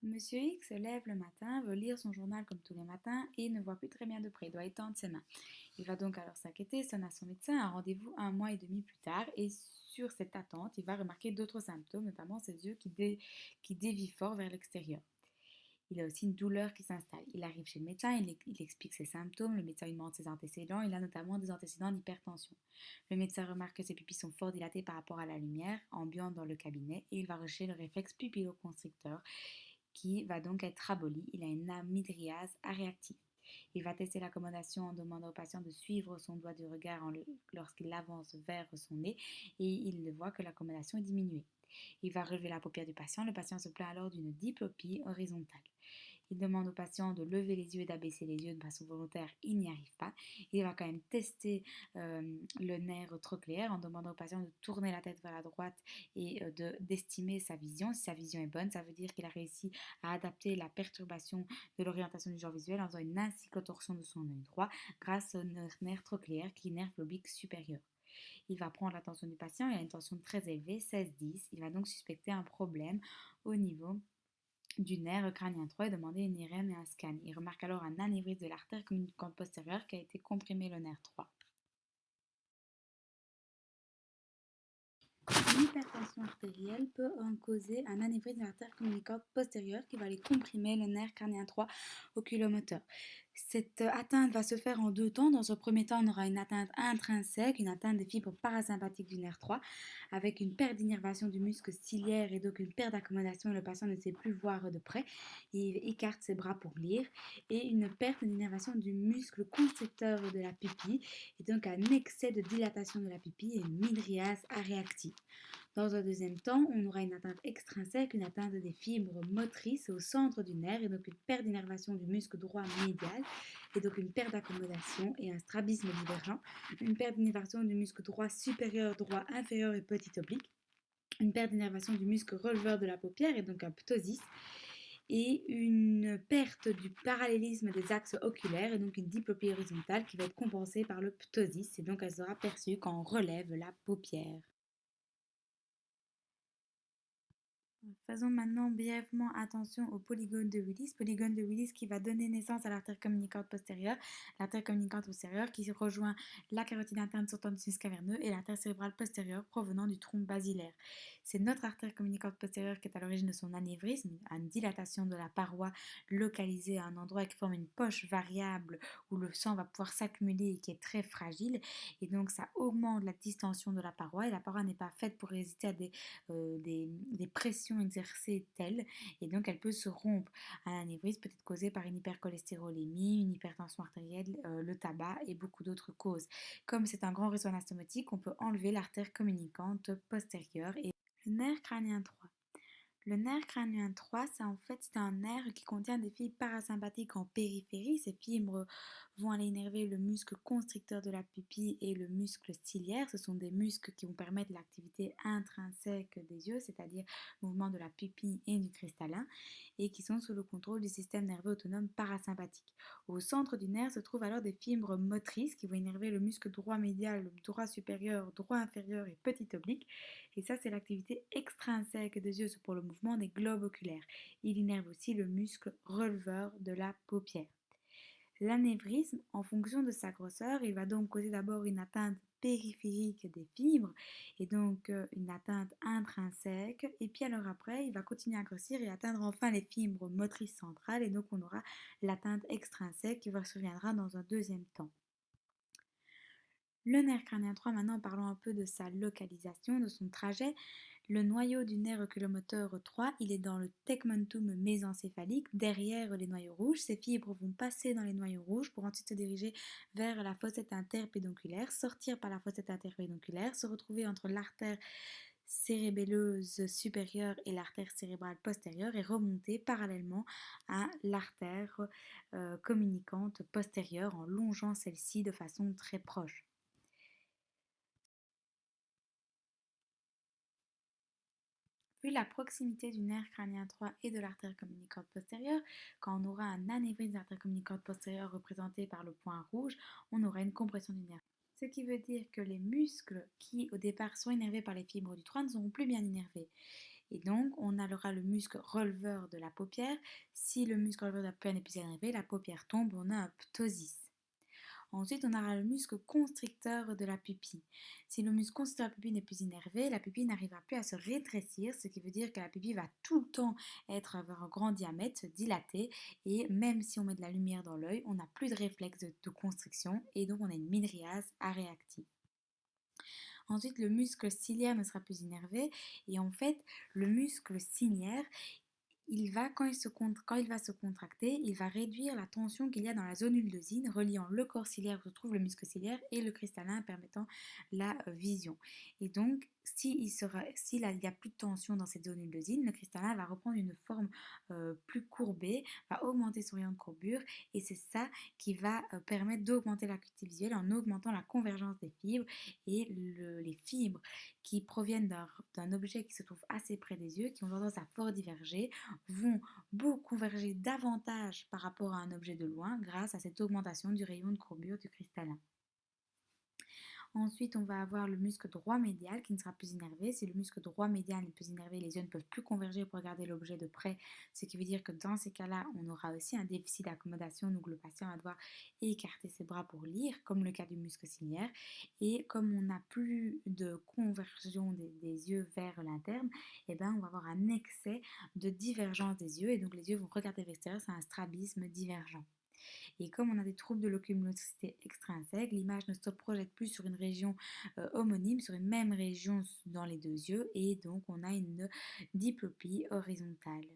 Monsieur X se lève le matin, veut lire son journal comme tous les matins et ne voit plus très bien de près, il doit étendre ses mains. Il va donc alors s'inquiéter, sonne à son médecin, un rendez-vous un mois et demi plus tard et sur cette attente, il va remarquer d'autres symptômes, notamment ses yeux qui dévient fort vers l'extérieur. Il a aussi une douleur qui s'installe. Il arrive chez le médecin, il explique ses symptômes, le médecin lui demande ses antécédents, il a notamment des antécédents d'hypertension. Le médecin remarque que ses pupilles sont fort dilatées par rapport à la lumière ambiante dans le cabinet et il va rechercher le réflexe pupilloconstricteur qui va donc être aboli. Il a une amydriase réactive. Il va tester l'accommodation en demandant au patient de suivre son doigt du regard lorsqu'il avance vers son nez et il voit que l'accommodation est diminuée. Il va relever la paupière du patient. Le patient se plaint alors d'une diplopie horizontale. Il demande au patient de lever les yeux et d'abaisser les yeux de façon volontaire. Il n'y arrive pas. Il va quand même tester le nerf trochléaire en demandant au patient de tourner la tête vers la droite et d'estimer sa vision. Si sa vision est bonne, ça veut dire qu'il a réussi à adapter la perturbation de l'orientation du genre visuel en faisant une incyclotorsion de son œil droit grâce au nerf trochléaire qui nerf l'oblique supérieur. Il va prendre l'attention du patient, il a une tension très élevée, 16-10. Il va donc suspecter un problème au niveau du nerf crânien 3 et demander une IRM et un scan. Il remarque alors un anévrisme de l'artère communicante postérieure qui a été comprimé le nerf 3. L'hypertension artérielle peut en causer un anévrisme de l'artère communicante postérieure qui va aller comprimer le nerf crânien 3 oculomoteur. Cette atteinte va se faire en deux temps. Dans un premier temps, on aura une atteinte intrinsèque, une atteinte des fibres parasympathiques du nerf 3, avec une perte d'innervation du muscle ciliaire et donc une perte d'accommodation. Le patient ne sait plus voir de près, il écarte ses bras pour lire, et une perte d'innervation du muscle constricteur de la pupille, et donc un excès de dilatation de la pupille et une mydriase réactive. Dans un deuxième temps, on aura une atteinte extrinsèque, une atteinte des fibres motrices au centre du nerf et donc une perte d'innervation du muscle droit médial et donc une perte d'accommodation et un strabisme divergent, une perte d'innervation du muscle droit supérieur, droit inférieur et petit oblique, une perte d'innervation du muscle releveur de la paupière et donc un ptosis et une perte du parallélisme des axes oculaires et donc une diplopie horizontale qui va être compensée par le ptosis et donc elle sera perçue quand on relève la paupière. Faisons maintenant brièvement attention au polygone de Willis qui va donner naissance à l'artère communicante postérieure, l'artère communicante postérieure qui rejoint la carotide interne sortant du sinus caverneux et l'artère cérébrale postérieure provenant du tronc basilaire. C'est notre artère communicante postérieure qui est à l'origine de son anévrisme, une dilatation de la paroi localisée à un endroit qui forme une poche variable où le sang va pouvoir s'accumuler et qui est très fragile et donc ça augmente la distension de la paroi et la paroi n'est pas faite pour résister à des pressions exercées telles et donc elle peut se rompre. Un anévrisme peut être causé par une hypercholestérolémie, une hypertension artérielle, le tabac et beaucoup d'autres causes. Comme c'est un grand réseau anastomotique, on peut enlever l'artère communicante postérieure et le nerf crânien 3. Le nerf crânien 3, c'est un nerf qui contient des fibres parasympathiques en périphérie. Ces fibres vont aller innerver le muscle constricteur de la pupille et le muscle ciliaire. Ce sont des muscles qui vont permettre l'activité intrinsèque des yeux, c'est-à-dire le mouvement de la pupille et du cristallin, et qui sont sous le contrôle du système nerveux autonome parasympathique. Au centre du nerf se trouvent alors des fibres motrices qui vont innerver le muscle droit médial, le droit supérieur, droit inférieur et petit oblique. Et ça, c'est l'activité extrinsèque des yeux pour le mouvement des globes oculaires. Il innerve aussi le muscle releveur de la paupière. L'anévrisme, en fonction de sa grosseur, il va donc causer d'abord une atteinte périphérique des fibres et donc une atteinte intrinsèque et puis alors après il va continuer à grossir et atteindre enfin les fibres motrices centrales et donc on aura l'atteinte extrinsèque qui surviendra dans un deuxième temps. Le nerf crânien 3, maintenant parlons un peu de sa localisation, de son trajet. Le noyau du nerf oculomoteur 3, il est dans le tegmentum mésencéphalique, derrière les noyaux rouges. Ces fibres vont passer dans les noyaux rouges pour ensuite se diriger vers la fossette interpédonculaire, sortir par la fossette interpédonculaire, se retrouver entre l'artère cérébelleuse supérieure et l'artère cérébrale postérieure et remonter parallèlement à l'artère communicante postérieure en longeant celle-ci de façon très proche. Vu la proximité du nerf crânien 3 et de l'artère communicante postérieure, quand on aura un anévrisme de l'artère communicante postérieure représenté par le point rouge, on aura une compression du nerf. Ce qui veut dire que les muscles qui au départ sont innervés par les fibres du 3 ne seront plus bien innervés. Et donc, on aura le muscle releveur de la paupière. Si le muscle releveur de la paupière n'est plus énervé, la paupière tombe, on a un ptosis. Ensuite, on aura le muscle constricteur de la pupille. Si le muscle constricteur de la pupille n'est plus innervé, la pupille n'arrivera plus à se rétrécir, ce qui veut dire que la pupille va tout le temps avoir un grand diamètre, se dilater, et même si on met de la lumière dans l'œil, on n'a plus de réflexe de constriction, et donc on a une mydriase aréactive. Ensuite, le muscle ciliaire ne sera plus innervé, et en fait, le muscle ciliaire, quand il va se contracter, il va réduire la tension qu'il y a dans la zone ullosine reliant le corps ciliaire où se trouve le muscle ciliaire et le cristallin permettant la vision. Et donc, s'il n'y a plus de tension dans cette zone ullosine, le cristallin va reprendre une forme plus courbée, va augmenter son rayon de courbure et c'est ça qui va permettre d'augmenter l'acuité visuelle en augmentant la convergence des fibres et les fibres qui proviennent d'un objet qui se trouve assez près des yeux, qui ont tendance à fort diverger, vont converger davantage par rapport à un objet de loin grâce à cette augmentation du rayon de courbure du cristallin. Ensuite, on va avoir le muscle droit médial qui ne sera plus innervé. Si le muscle droit médial n'est plus innervé, les yeux ne peuvent plus converger pour regarder l'objet de près, ce qui veut dire que dans ces cas-là, on aura aussi un déficit d'accommodation, donc le patient va devoir écarter ses bras pour lire, comme le cas du muscle ciliaire. Et comme on n'a plus de conversion des yeux vers l'interne, eh ben, on va avoir un excès de divergence des yeux, et donc les yeux vont regarder vers l'extérieur, c'est un strabisme divergent. Et comme on a des troubles de l'oculomotricité extrinsèque, l'image ne se projette plus sur une région homonyme, sur une même région dans les deux yeux, et donc on a une diplopie horizontale.